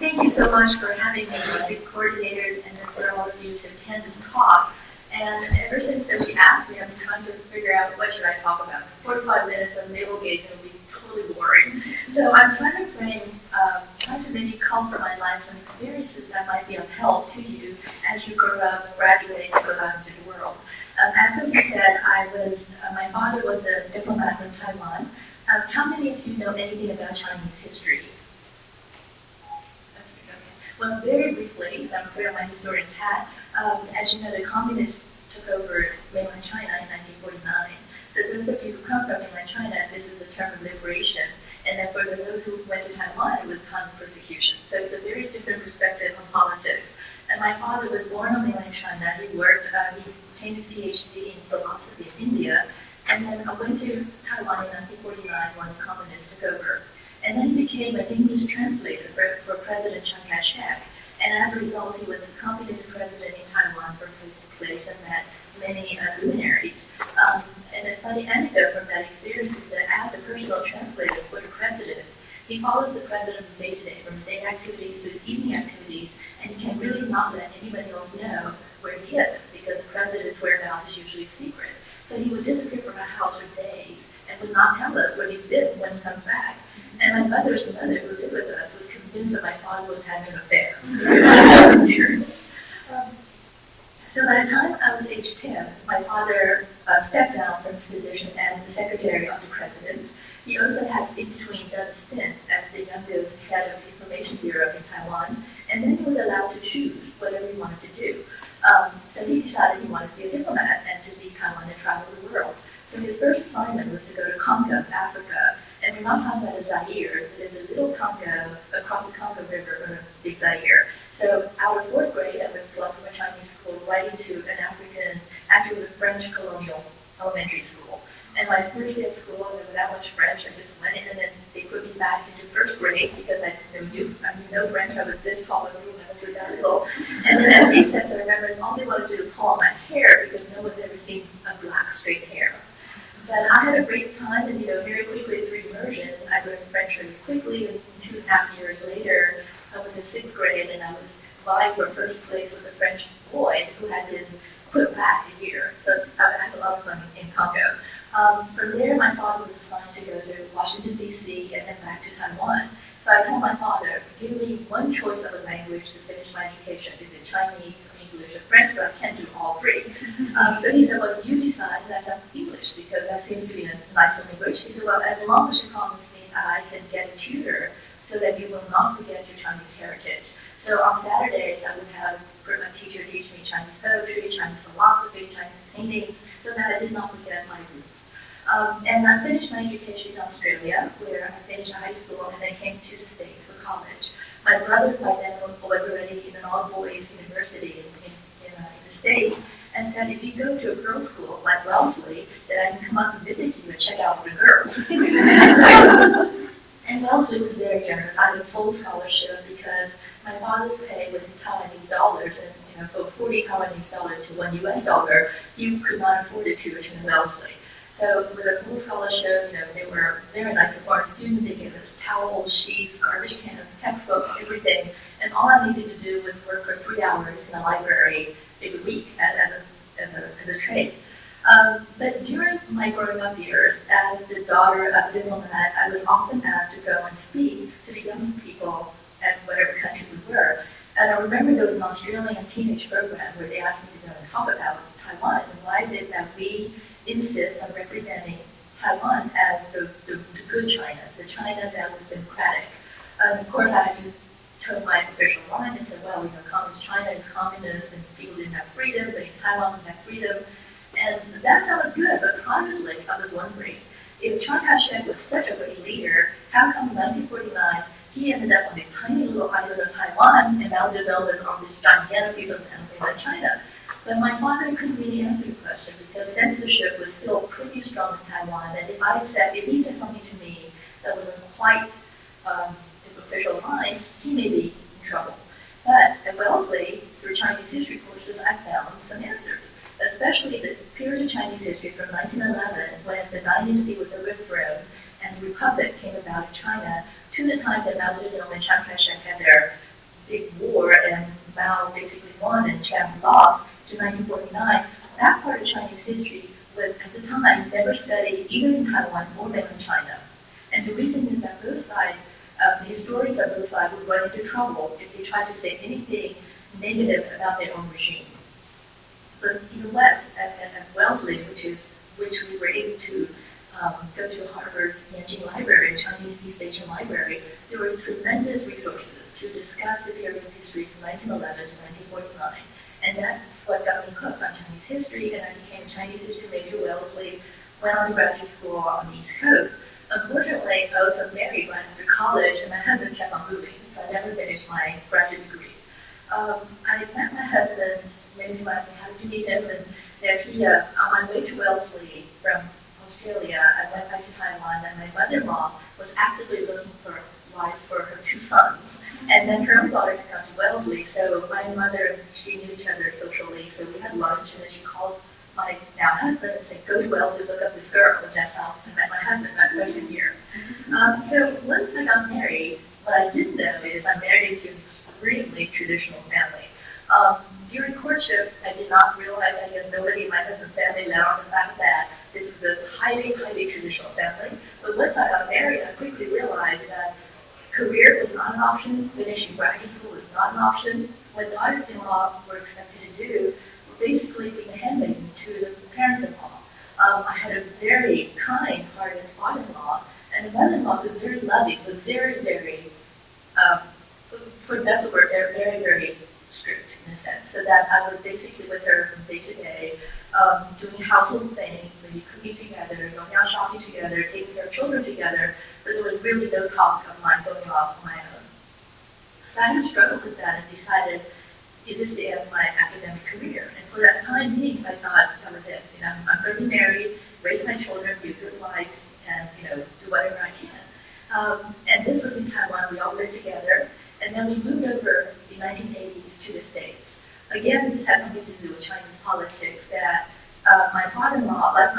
Thank you so much for having me, the coordinators, and then for all of you to attend this talk. And ever since that we asked me, I've been trying to figure out what should I talk about. 45 minutes of navel gazing will be totally boring. So I'm trying to frame, trying to maybe cull from my life some experiences that might be of help to you as you grow up, graduate, and go out into the world. As Sophie said, my father was a diplomat from Taiwan. How many of you know anything about Chinese history? Well, very briefly, I'm wearing my historian's hat. As you know, the communists took over mainland China in 1949. So those of you who come from mainland China, this is the term of liberation. And then for those who went to Taiwan, it was time of persecution. So it's a very different perspective on politics. And my father was born on mainland China. He worked, he obtained his PhD in philosophy in India, and then went to Taiwan in 1949 when the communists took over. And then he became an English translator for President Chiang Kai-shek. And as a result, he was accompanied the president in Taiwan from place to place and met many luminaries. And a funny anecdote from that experience is that as a personal translator for the president, he follows the president from day to day, from his day activities to his evening activities, and he can really not let anybody else know where he is, because the president's whereabouts is usually secret. So he would disappear from our house for days and would not tell us where he's been when he comes back. And my mother's mother, who lived with us, was convinced that my father was having an affair. So by the time I was age 10, my father stepped down from his position as the secretary of the president. He also had in between done a stint as the youngest head of the Information Bureau in Taiwan, and then he was allowed to choose whatever he wanted to do. So he decided he wanted to be a diplomat and to leave Taiwan and travel the world. So his first assignment was to go to Congo, Africa. And we're not talking about a Zaire, but there's a little Congo across the Congo River from a big Zaire. So out of fourth grade, I was plugged from a Chinese school right into an African, actually it was a French colonial elementary school. And my first day at school, there was that much French, I just went in and then they put me back into first grade because I knew no French, I was this tall and little, I was that little. And then at recess, I remember all they wanted to do was pull on my hair because no one's ever seen a black straight hair. But I had a great time, and very quickly through immersion, I learned French very quickly. And 2.5 years later, I was in 6th grade, and I was vying for first place with a French boy who had been put back a year. So I had a lot of fun in Congo. From there, my father was assigned to go to Washington, D.C., and then back to Taiwan. So I told my father, give me one choice of a language to finish my education. Is it Chinese, English, or French? But I can't do all three. So he said, well, you decide, and I said English, because that seems to be a nicer language. He said, well, as long as you promise me I can get a tutor so that you will not forget your Chinese heritage. So on Saturdays, I would have my teacher teach me Chinese poetry, Chinese philosophy, Chinese painting, so that I did not forget my roots. And I finished my education in Australia, where I finished high school and then came to the States for college. My brother by then was already in an all-boys university in the States, and said, if you go to a girls' school like Wellesley, then I can come up and visit you and check out the girls. And Wellesley was very generous. I had a full scholarship because my father's pay was in Taiwanese dollars, and for 40 Taiwanese dollars to $1 US, you could not afford a tuition in Wellesley. So with a full scholarship, they were very nice to foreign students. They gave us towels, sheets, garbage cans, textbooks, everything. And all I needed to do was work for 3 hours in a library every week as a trade. But during my growing up years, as the daughter of a diplomat, I was often asked to go and speak to the young people at whatever country we were. And I remember there was an Australian teenage program where they asked me to go and talk about Taiwan. And why is it that we insist on representing Taiwan as the good China, the China that was democratic? And of course, I had to toe my official line and say, well, communist China is communist and people didn't have freedom, but in Taiwan we have freedom. And that sounded good, but privately I was wondering, if Chiang Kai-shek was such a great leader, how come in 1949 he ended up on this tiny little island of Taiwan and Mao Zedong was on this gigantic piece of land in China? But my father couldn't really answer the question because censorship was still pretty strong in Taiwan. And if he said something to me that wasn't quite the official line, he may be in trouble. But at Wellesley, through Chinese history courses, I found some answers, especially the period of Chinese history from 1911, when the dynasty was overthrown and the republic came about in China, to the time that Mao Zedong and Chiang Kai-shek had their big war and Mao basically won and Chiang lost to 1949, that part of Chinese history was at the time never studied either in Taiwan or mainland China. And the reason is that both sides, the historians of both sides would run into trouble if they tried to say anything negative about their own regime. But in the West, at Wellesley, which we were able to go to Harvard's Yanjing Library, Chinese East Asian Library, there were tremendous resources to discuss the period of history from 1911 to 1949. And that's what got me hooked on Chinese history, and I became a Chinese history major at Wellesley, went on to graduate school on the East Coast. Unfortunately, I was married right after college, and my husband kept on moving, so I never finished my graduate degree. I met my husband, many people asked me, how did you meet him? And he, on my way to Wellesley from Australia, I went back to Taiwan, and my mother-in-law was actively looking for wives for her two sons. And then her own daughter had come to Wellesley, so my mother and she knew each other socially, so we had lunch, and then she called my now husband and said, go to Wellesley, look up this girl, and that's how I met my husband that freshman year. So once I got married, what I didn't know is I'm married to an extremely traditional family. During courtship, I did not realize, I guess nobody in my husband's family let on the fact that this was a highly, highly traditional family. But once I got married, I quickly realized that career was not an option, finishing graduate school was not an option. What daughters-in-law were expected to do were basically being a handmaiden to the parents-in-law. I had a very kind-hearted father-in-law, and a mother-in-law who was very loving, but very, very, for the best of word, they're very, very strict in a sense. So that I was basically with her from day to day, doing household things, maybe cooking together, going out shopping together, taking care of children together, but there was really no talk of mine going off on my own. So I had struggled with that and decided, is this the end of my academic career? And for that time being, I thought that was it. I'm going to be married, raise my children, be a good wife, and do whatever I can. And this was in Taiwan. We all lived together, and then we moved over in the 1980s to the States. Again, this has something to do with Chinese politics. That my father-in-law, like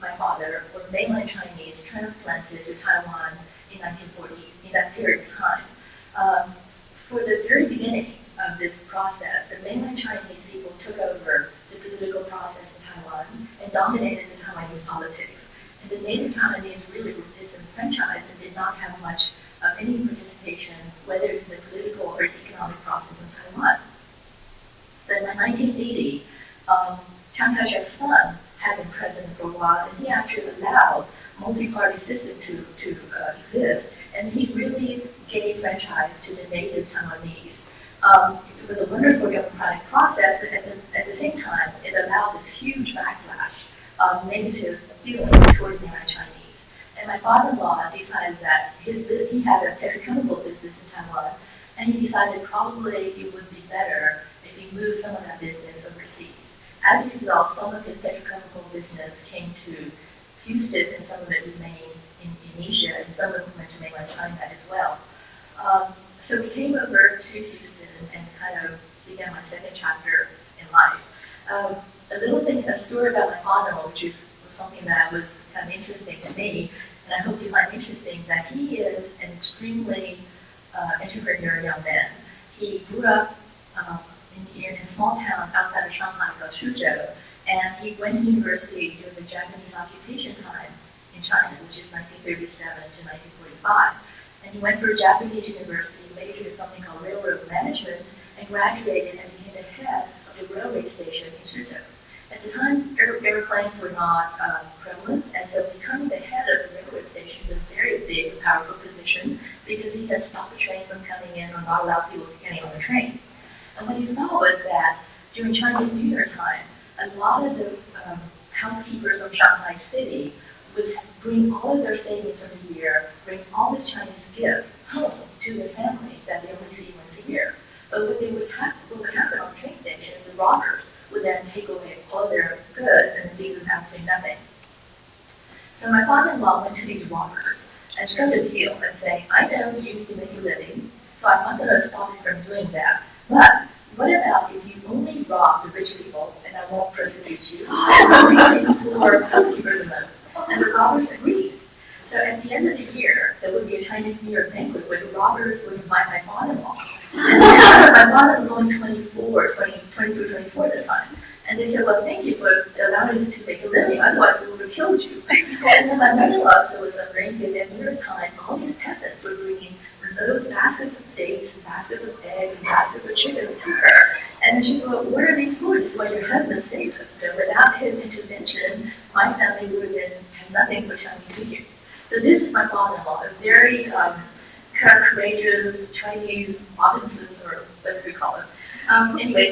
my father, was mainland Chinese, transplanted to Taiwan in 1940. In that period of time, for the very beginning of this process, the mainland Chinese people took over the political process in Taiwan and dominated the Taiwanese politics. And the native Taiwanese really were disenfranchised and did not have much of any participation, whether it's in the political or economic process in Taiwan. But in 1980, Chiang Kai-shek's son had been president for a while, and he actually allowed multi-party system to exist, and he really gave franchise to the native Taiwanese. It was a wonderful democratic process, but at the same time, it allowed this huge backlash of negative feelings toward mainland Chinese. And my father-in-law decided that he had a petrochemical business in Taiwan, and he decided probably it would be better if he moved some of that business overseas. As a result, some of his petrochemical business came to Houston, and some of it remained in Asia, and some of it went to mainland China as well. So we came over to Houston and kind of began my second chapter in life. A story about my father, which was something that was kind of interesting to me, and I hope you find interesting, that he is an extremely entrepreneurial young man. He grew up in a small town outside of Shanghai called Suzhou, and he went to university during the Japanese occupation time in China, which is 1937 to 1945. And he went through a Japanese university, majored in something called railroad management, and graduated and became the head of the railway station in Suzhou. At the time, airplanes were not prevalent, and so becoming the head of the railroad station was a very big and powerful position because he had stopped a train from coming in or not allowed people to get on the train. And what he saw was that during Chinese New Year time, a lot of the housekeepers of Shanghai City would bring all of their savings from the year, bring all these Chinese gifts home to their family that they only see once a year. But what would happen on the train station, the robbers would then take away all their goods and leave them absolutely nothing. So my father-in-law went to these robbers and struck a deal and saying, I know you need to make a living, so I'm not going to stop you from doing that. But what about if you only rob the rich people and I won't persecute you? And leave these poor housekeepers alone. And the robbers agreed. So at the end of the year, there would be a Chinese New Year banquet where the robbers would invite my father-in-law. And my father was only 23, 24 at the time. And they said, well, thank you for allowing us to make a living, otherwise we would have killed you. And then my mother-in-law was suffering because at dinner time, all these peasants were bringing those baskets of dates and baskets of eggs and baskets of chickens to her. And then she said, well, what are these for? This is why your husband saved us. So without his intervention, my family would have had nothing for Chinese New Year. So this is my father-in-law, a very kind of courageous Chinese Robinson, or whatever you call him. Anyway,